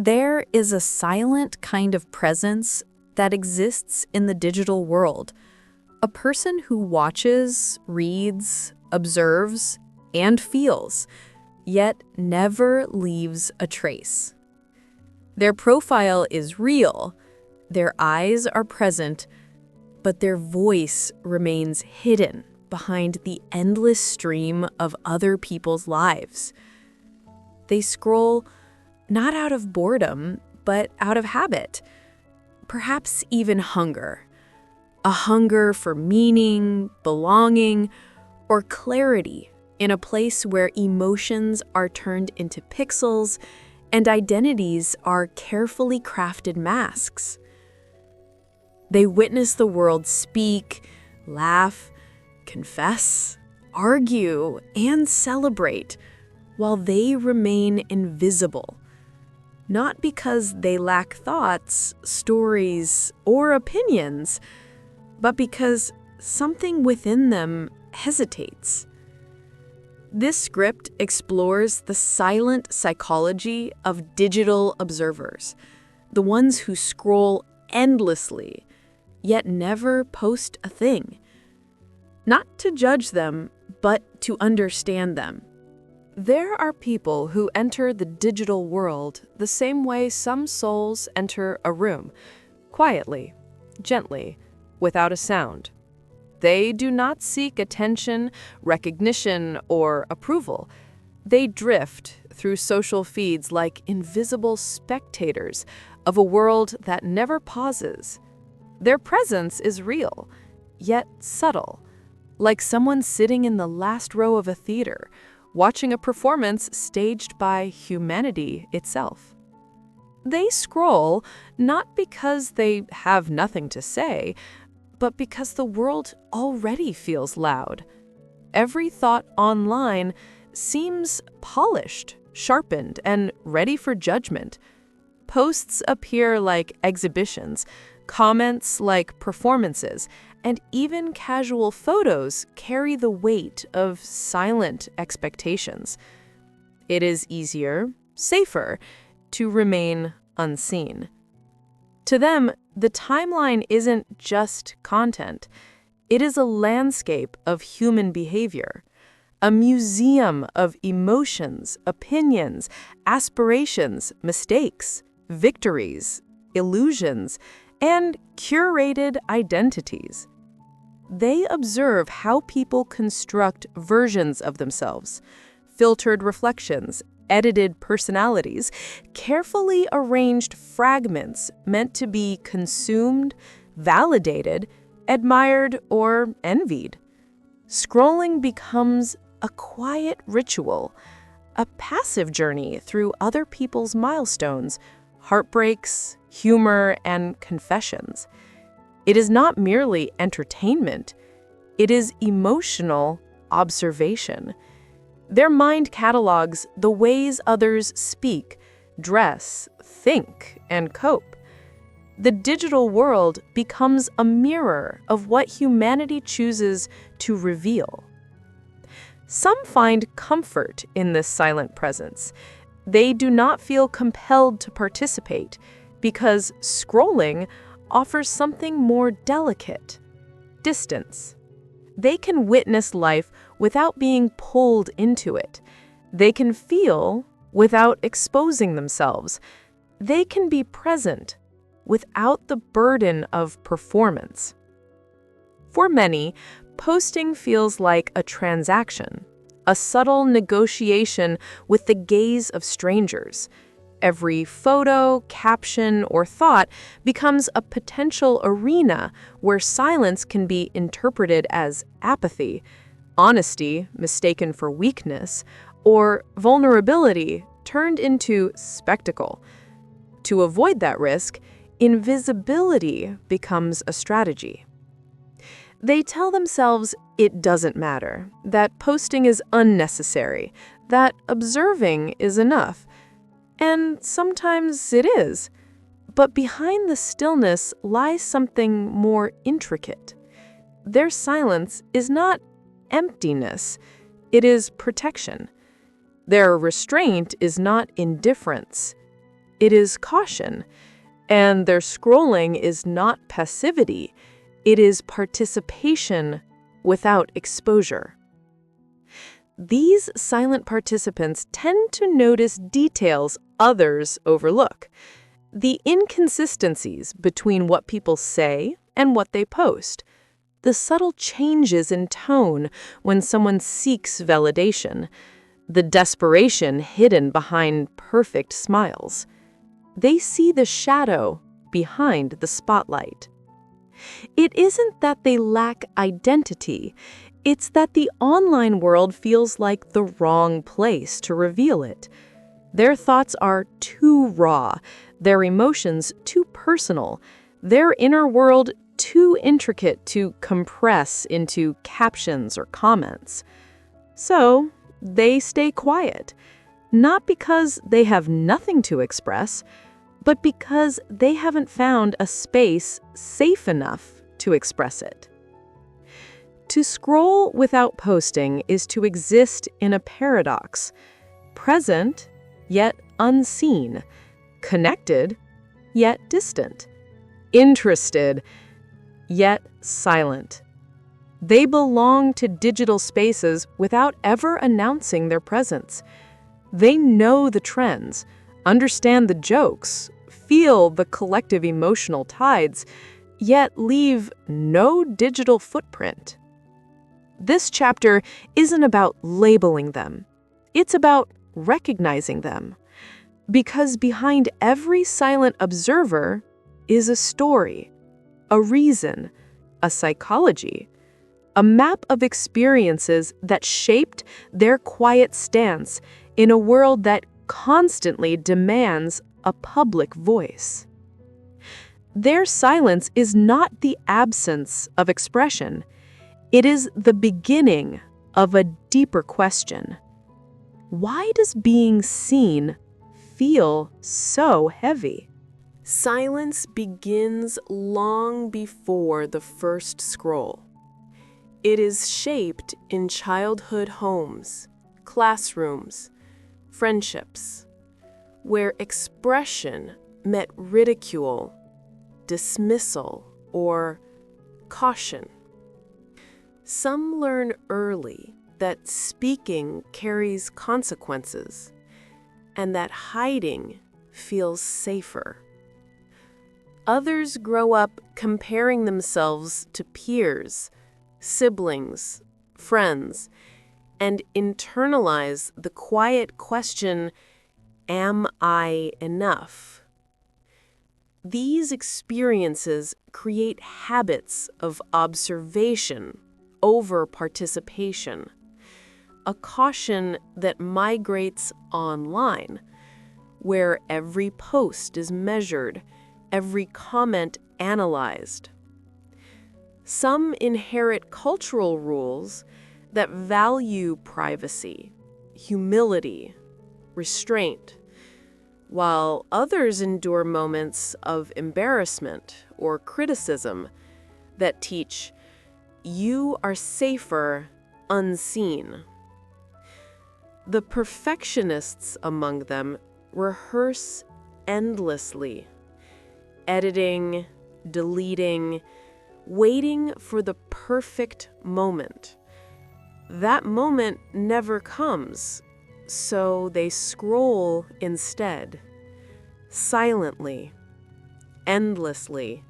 There is a silent kind of presence that exists in the digital world. A person who watches, reads, observes, and feels, yet never leaves a trace. Their profile is real, their eyes are present, but their voice remains hidden behind the endless stream of other people's lives. They scroll not out of boredom, but out of habit, perhaps even hunger. A hunger for meaning, belonging, or clarity in a place where emotions are turned into pixels and identities are carefully crafted masks. They witness the world speak, laugh, confess, argue, and celebrate while they remain invisible. Not because they lack thoughts, stories, or opinions, but because something within them hesitates. This script explores the silent psychology of digital observers, the ones who scroll endlessly, yet never post a thing. Not to judge them, but to understand them. There are people who enter the digital world the same way some souls enter a room, quietly, gently, without a sound. They do not seek attention, recognition, or approval. They drift through social feeds like invisible spectators of a world that never pauses. Their presence is real, yet subtle, like someone sitting in the last row of a theater, watching a performance staged by humanity itself. They scroll not because they have nothing to say, but because the world already feels loud. Every thought online seems polished, sharpened, and ready for judgment. Posts appear like exhibitions, comments like performances, and even casual photos carry the weight of silent expectations. It is easier, safer, to remain unseen. To them, the timeline isn't just content. It is a landscape of human behavior, a museum of emotions, opinions, aspirations, mistakes, victories, illusions, and curated identities. They observe how people construct versions of themselves, filtered reflections, edited personalities, carefully arranged fragments meant to be consumed, validated, admired, or envied. Scrolling becomes a quiet ritual, a passive journey through other people's milestones, heartbreaks, humor, and confessions. It is not merely entertainment, it is emotional observation. Their mind catalogs the ways others speak, dress, think, and cope. The digital world becomes a mirror of what humanity chooses to reveal. Some find comfort in this silent presence. They do not feel compelled to participate because scrolling offers something more delicate: distance. They can witness life without being pulled into it. They can feel without exposing themselves. They can be present without the burden of performance. For many, posting feels like a transaction, a subtle negotiation with the gaze of strangers. Every photo, caption, or thought becomes a potential arena where silence can be interpreted as apathy, honesty mistaken for weakness, or vulnerability turned into spectacle. To avoid that risk, invisibility becomes a strategy. They tell themselves it doesn't matter, that posting is unnecessary, that observing is enough. And sometimes it is. But behind the stillness lies something more intricate. Their silence is not emptiness, it is protection. Their restraint is not indifference, it is caution. And their scrolling is not passivity, it is participation without exposure. These silent participants tend to notice details others overlook. The inconsistencies between what people say and what they post. The subtle changes in tone when someone seeks validation. The desperation hidden behind perfect smiles. They see the shadow behind the spotlight. It isn't that they lack identity. It's that the online world feels like the wrong place to reveal it. Their thoughts are too raw, their emotions too personal, their inner world too intricate to compress into captions or comments. So, they stay quiet, not because they have nothing to express, but because they haven't found a space safe enough to express it. To scroll without posting is to exist in a paradox, present yet unseen, connected yet distant, interested yet silent. They belong to digital spaces without ever announcing their presence. They know the trends, understand the jokes, feel the collective emotional tides, yet leave no digital footprint. This chapter isn't about labeling them. It's about recognizing them. Because behind every silent observer is a story, a reason, a psychology, a map of experiences that shaped their quiet stance in a world that constantly demands a public voice. Their silence is not the absence of expression. It is the beginning of a deeper question. Why does being seen feel so heavy? Silence begins long before the first scroll. It is shaped in childhood homes, classrooms, friendships, where expression met ridicule, dismissal, or caution. Some learn early that speaking carries consequences and that hiding feels safer. Others grow up comparing themselves to peers, siblings, friends, and internalize the quiet question, "Am I enough?" These experiences create habits of observation over participation, a caution that migrates online, where every post is measured, every comment analyzed. Some inherit cultural rules that value privacy, humility, restraint, while others endure moments of embarrassment or criticism that teach, "You are safer unseen." The perfectionists among them rehearse endlessly, editing, deleting, waiting for the perfect moment. That moment never comes, so they scroll instead, silently, endlessly.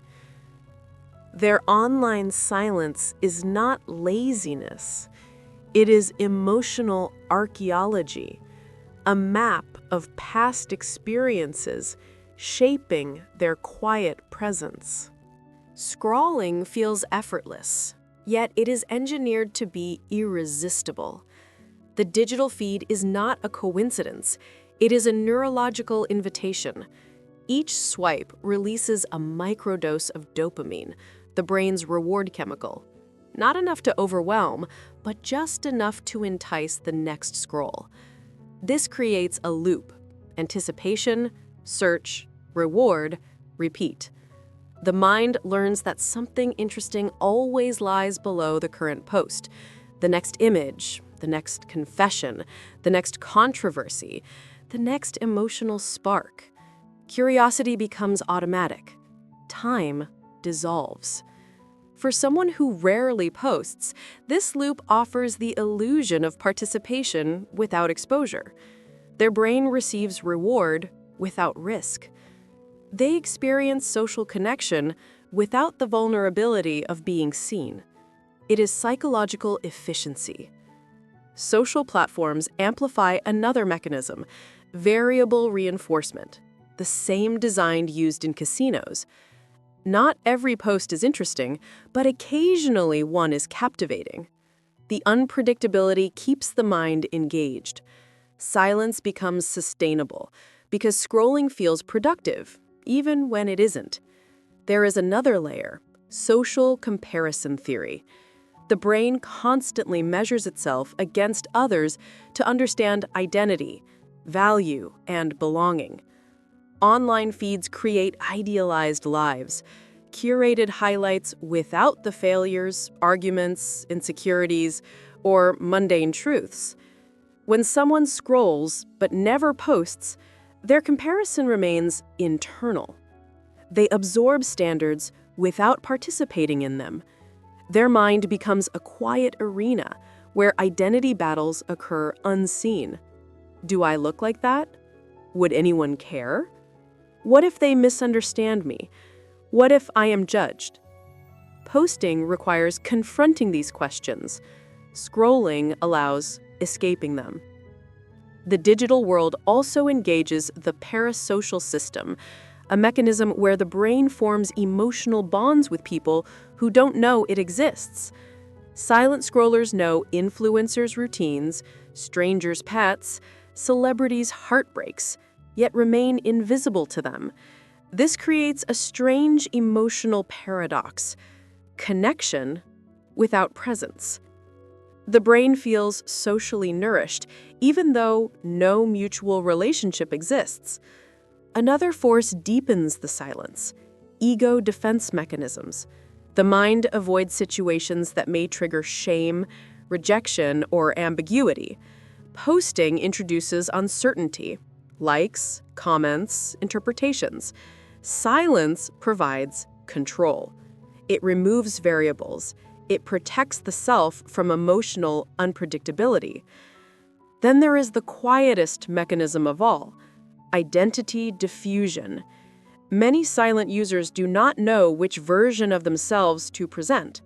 Their online silence is not laziness. It is emotional archaeology, a map of past experiences shaping their quiet presence. Scrolling feels effortless, yet it is engineered to be irresistible. The digital feed is not a coincidence. It is a neurological invitation. Each swipe releases a microdose of dopamine, the brain's reward chemical. Not enough to overwhelm, but just enough to entice the next scroll. This creates a loop: anticipation, search, reward, repeat. The mind learns that something interesting always lies below the current post. The next image, the next confession, the next controversy, the next emotional spark. Curiosity becomes automatic. Time dissolves. For someone who rarely posts, this loop offers the illusion of participation without exposure. Their brain receives reward without risk. They experience social connection without the vulnerability of being seen. It is psychological efficiency. Social platforms amplify another mechanism, variable reinforcement, the same design used in casinos. Not every post is interesting, but occasionally one is captivating. The unpredictability keeps the mind engaged. Silence becomes sustainable because scrolling feels productive, even when it isn't. There is another layer, social comparison theory. The brain constantly measures itself against others to understand identity, value, and belonging. Online feeds create idealized lives, curated highlights without the failures, arguments, insecurities, or mundane truths. When someone scrolls but never posts, their comparison remains internal. They absorb standards without participating in them. Their mind becomes a quiet arena where identity battles occur unseen. Do I look like that? Would anyone care? What if they misunderstand me? What if I am judged? Posting requires confronting these questions. Scrolling allows escaping them. The digital world also engages the parasocial system, a mechanism where the brain forms emotional bonds with people who don't know it exists. Silent scrollers know influencers' routines, strangers' pets, celebrities' heartbreaks, yet remain invisible to them. This creates a strange emotional paradox: connection without presence. The brain feels socially nourished, even though no mutual relationship exists. Another force deepens the silence: ego defense mechanisms. The mind avoids situations that may trigger shame, rejection, or ambiguity. Posting introduces uncertainty: likes, comments, interpretations. Silence provides control. It removes variables. It protects the self from emotional unpredictability. Then there is the quietest mechanism of all: identity diffusion. Many silent users do not know which version of themselves to present.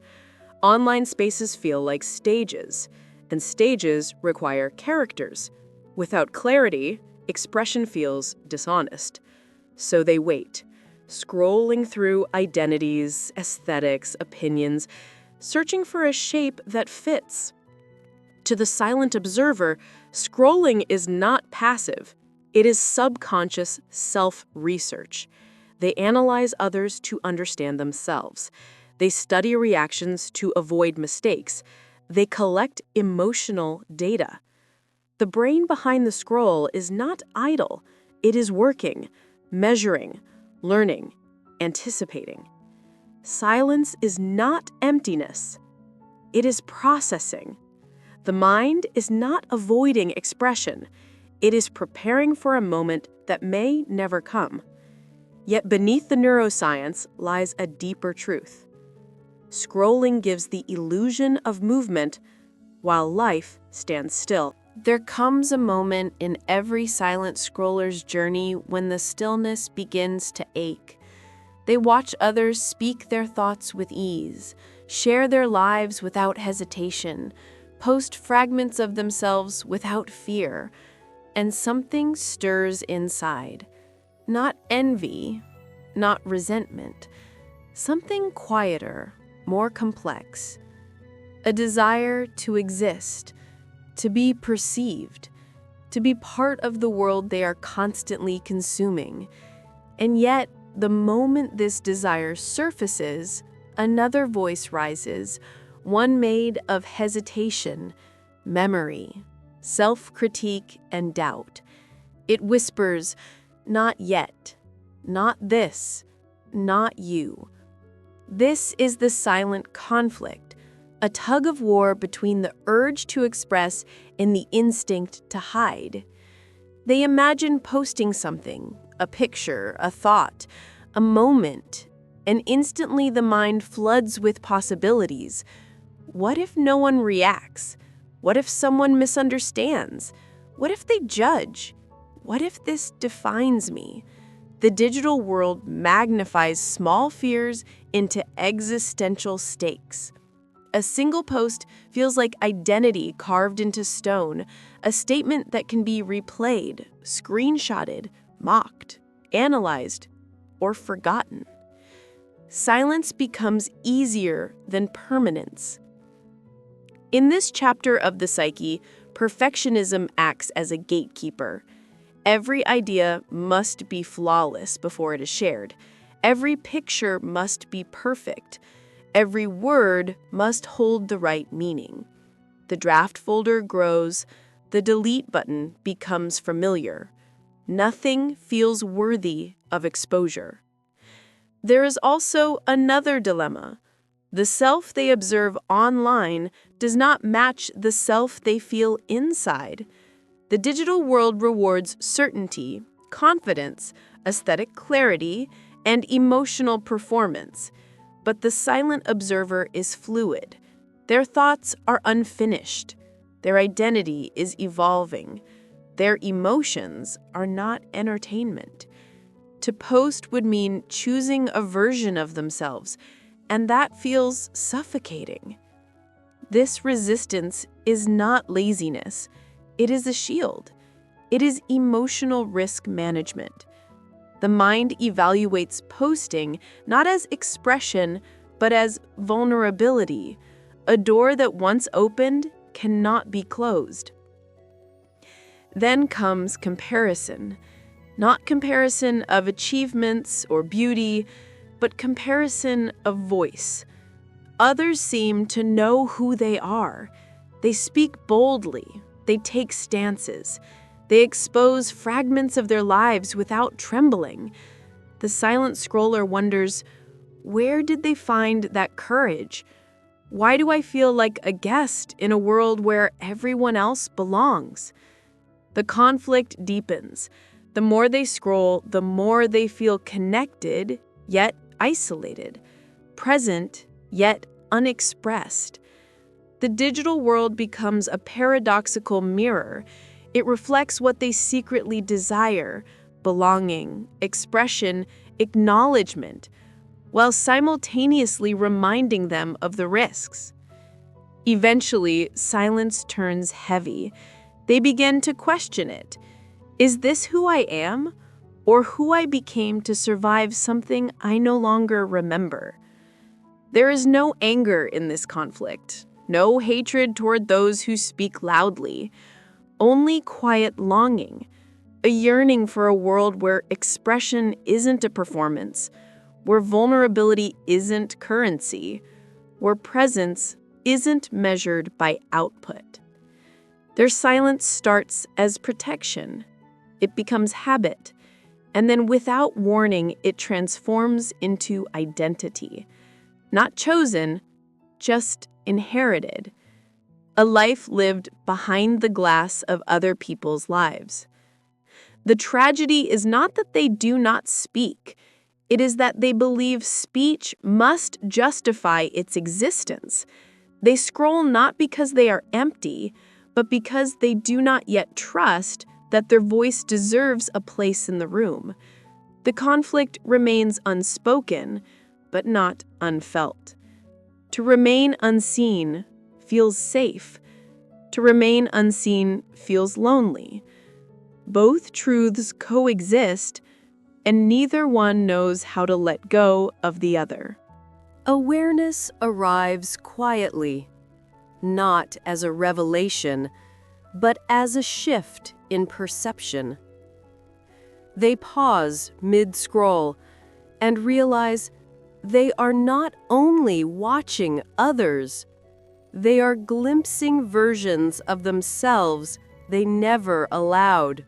Online spaces feel like stages, and stages require characters. Without clarity, expression feels dishonest. So they wait, scrolling through identities, aesthetics, opinions, searching for a shape that fits. To the silent observer, scrolling is not passive. It is subconscious self-research. They analyze others to understand themselves. They study reactions to avoid mistakes. They collect emotional data. The brain behind the scroll is not idle. It is working, measuring, learning, anticipating. Silence is not emptiness. It is processing. The mind is not avoiding expression. It is preparing for a moment that may never come. Yet beneath the neuroscience lies a deeper truth. Scrolling gives the illusion of movement while life stands still. There comes a moment in every silent scroller's journey when the stillness begins to ache. They watch others speak their thoughts with ease, share their lives without hesitation, post fragments of themselves without fear, and something stirs inside. Not envy, not resentment, something quieter, more complex. A desire to exist, to be perceived, to be part of the world they are constantly consuming. And yet, the moment this desire surfaces, another voice rises, one made of hesitation, memory, self-critique, and doubt. It whispers, "Not yet, not this, not you." This is the silent conflict, a tug of war between the urge to express and the instinct to hide. They imagine posting something, a picture, a thought, a moment, and instantly the mind floods with possibilities. What if no one reacts? What if someone misunderstands? What if they judge? What if this defines me? The digital world magnifies small fears into existential stakes. A single post feels like identity carved into stone, a statement that can be replayed, screenshotted, mocked, analyzed, or forgotten. Silence becomes easier than permanence. In this chapter of the psyche, perfectionism acts as a gatekeeper. Every idea must be flawless before it is shared. Every picture must be perfect. Every word must hold the right meaning. The draft folder grows. The delete button becomes familiar. Nothing feels worthy of exposure. There is also another dilemma. The self they observe online does not match the self they feel inside. The digital world rewards certainty, confidence, aesthetic clarity, and emotional performance. But the silent observer is fluid. Their thoughts are unfinished. Their identity is evolving. Their emotions are not entertainment. To post would mean choosing a version of themselves, and that feels suffocating. This resistance is not laziness. It is a shield. It is emotional risk management. The mind evaluates posting not as expression, but as vulnerability, a door that once opened cannot be closed. Then comes comparison. Not comparison of achievements or beauty, but comparison of voice. Others seem to know who they are. They speak boldly. They take stances. They expose fragments of their lives without trembling. The silent scroller wonders, where did they find that courage? Why do I feel like a guest in a world where everyone else belongs? The conflict deepens. The more they scroll, the more they feel connected, yet isolated, present, yet unexpressed. The digital world becomes a paradoxical mirror. It reflects what they secretly desire, belonging, expression, acknowledgement, while simultaneously reminding them of the risks. Eventually, silence turns heavy. They begin to question it. Is this who I am, or who I became to survive something I no longer remember? There is no anger in this conflict, no hatred toward those who speak loudly, only quiet longing, a yearning for a world where expression isn't a performance, where vulnerability isn't currency, where presence isn't measured by output. Their silence starts as protection. It becomes habit, and then without warning, it transforms into identity. Not chosen, just inherited. A life lived behind the glass of other people's lives. The tragedy is not that they do not speak. It is that they believe speech must justify its existence. They scroll not because they are empty, but because they do not yet trust that their voice deserves a place in the room. The conflict remains unspoken, but not unfelt. To remain unseen feels safe. To remain unseen feels lonely. Both truths coexist, and neither one knows how to let go of the other. Awareness arrives quietly, not as a revelation, but as a shift in perception. They pause mid-scroll and realize they are not only watching others, they are glimpsing versions of themselves they never allowed.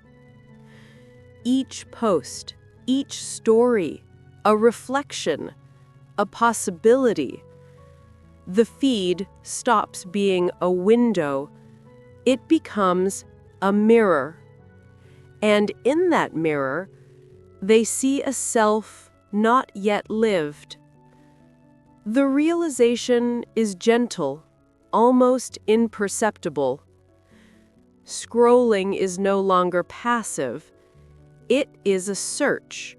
Each post, each story, a reflection, a possibility. The feed stops being a window. It becomes a mirror. And in that mirror, They see a self not yet lived. The realization is gentle, almost imperceptible. Scrolling is no longer passive. It is a search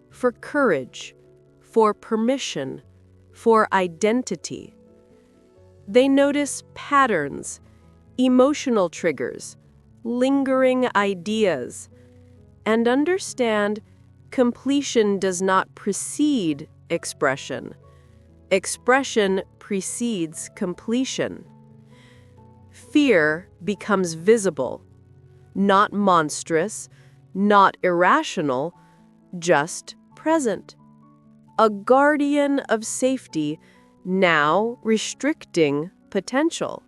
for courage, for permission, for identity. They notice patterns, emotional triggers, lingering ideas, and understand completion does not precede expression. Expression precedes completion. Fear becomes visible, not monstrous, not irrational, just present. A guardian of safety, now restricting potential.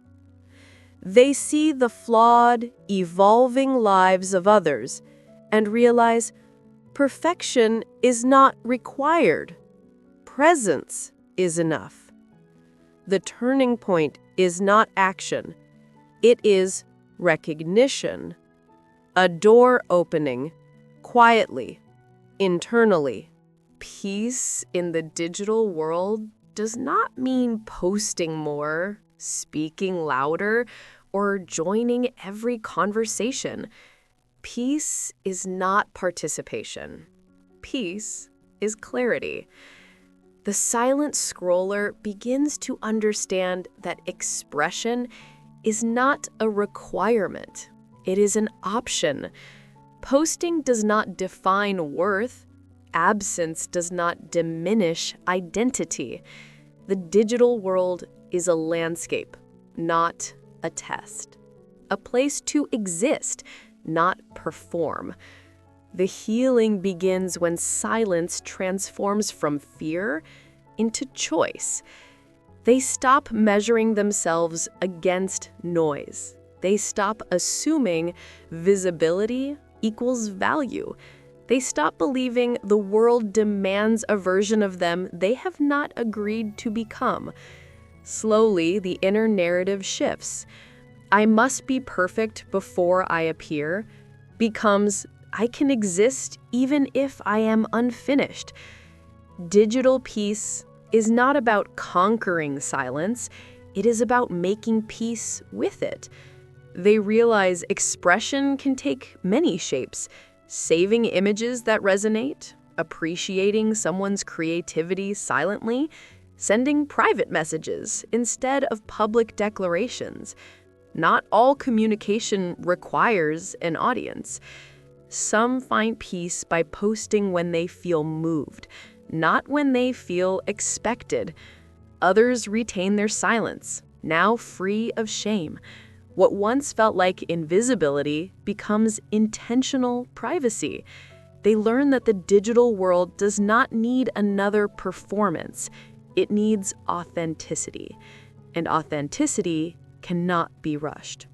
They see the flawed, evolving lives of others and realize perfection is not required. Presence is enough. The turning point is not action. It is recognition. A door opening, quietly, internally. Peace in the digital world does not mean posting more, speaking louder, or joining every conversation. Peace is not participation. Peace is clarity. The silent scroller begins to understand that expression is not a requirement. It is an option. Posting does not define worth. Absence does not diminish identity. The digital world is a landscape, not a test. A place to exist, not perform. The healing begins when silence transforms from fear into choice. They stop measuring themselves against noise. They stop assuming visibility equals value. They stop believing the world demands a version of them they have not agreed to become. Slowly, the inner narrative shifts. I must be perfect before I appear becomes I can exist even if I am unfinished. Digital peace is not about conquering silence. It is about making peace with it. They realize expression can take many shapes. Saving images that resonate, appreciating someone's creativity silently, sending private messages instead of public declarations. Not all communication requires an audience. Some find peace by posting when they feel moved, not when they feel expected. Others retain their silence, now free of shame. What once felt like invisibility becomes intentional privacy. They learn that the digital world does not need another performance. It needs authenticity. And authenticity cannot be rushed.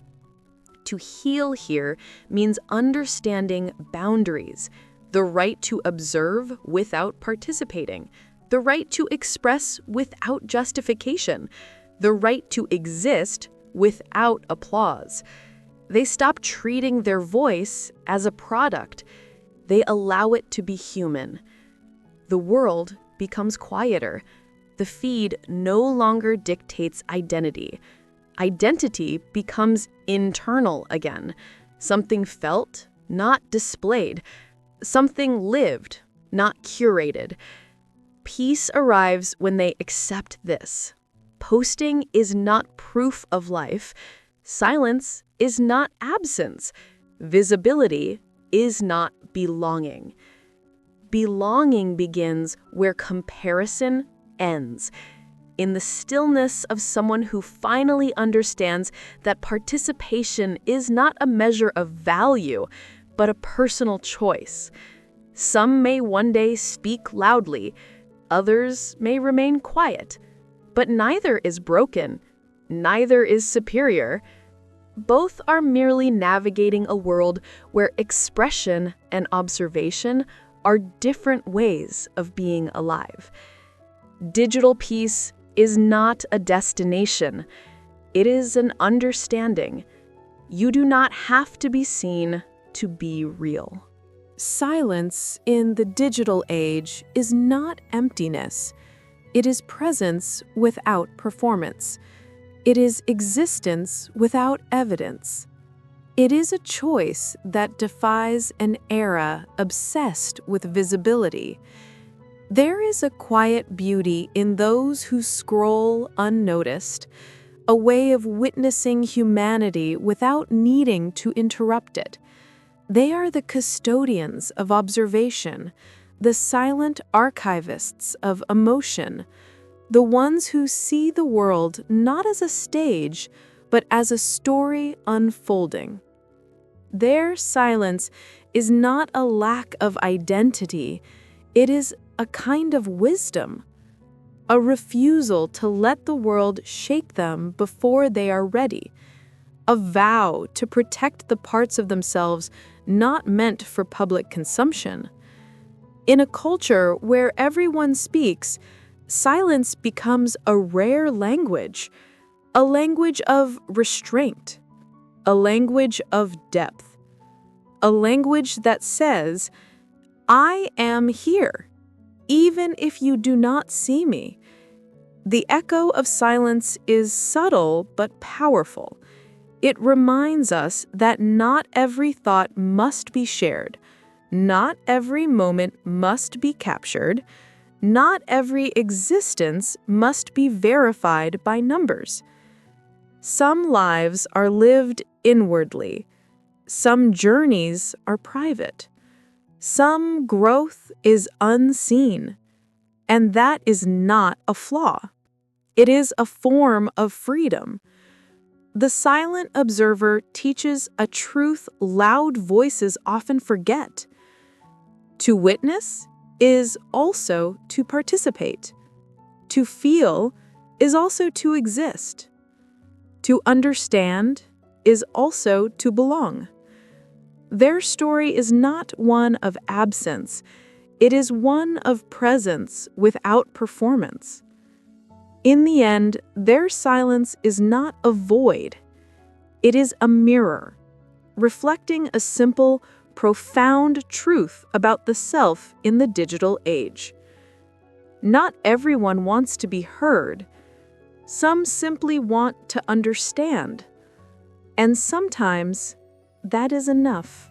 To heal here means understanding boundaries, the right to observe without participating, the right to express without justification, the right to exist without applause. They stop treating their voice as a product. They allow it to be human. The world becomes quieter. The feed no longer dictates identity. Identity becomes internal again. Something felt, not displayed. Something lived, not curated. Peace arrives when they accept this. Posting is not proof of life. Silence is not absence. Visibility is not belonging. Belonging begins where comparison ends. In the stillness of someone who finally understands that participation is not a measure of value, but a personal choice. Some may one day speak loudly, others may remain quiet. But neither is broken, neither is superior. Both are merely navigating a world where expression and observation are different ways of being alive. Digital peace is not a destination. It is an understanding. You do not have to be seen to be real. Silence in the digital age is not emptiness. It is presence without performance. It is existence without evidence. It is a choice that defies an era obsessed with visibility. There is a quiet beauty in those who scroll unnoticed, a way of witnessing humanity without needing to interrupt it. They are the custodians of observation, the silent archivists of emotion, the ones who see the world not as a stage, but as a story unfolding. Their silence is not a lack of identity, it is a kind of wisdom, a refusal to let the world shake them before they are ready, a vow to protect the parts of themselves not meant for public consumption. In a culture where everyone speaks, silence becomes a rare language, a language of restraint, a language of depth, a language that says, "I am here, even if you do not see me." The echo of silence is subtle but powerful. It reminds us that not every thought must be shared, not every moment must be captured, not every existence must be verified by numbers. Some lives are lived inwardly, some journeys are private, some growth is unseen, and that is not a flaw. It is a form of freedom. The silent observer teaches a truth loud voices often forget. To witness is also to participate. To feel is also to exist. To understand is also to belong. Their story is not one of absence, it is one of presence without performance. In the end, their silence is not a void. It is a mirror, reflecting a simple, profound truth about the self in the digital age. Not everyone wants to be heard. Some simply want to understand. And sometimes that is enough.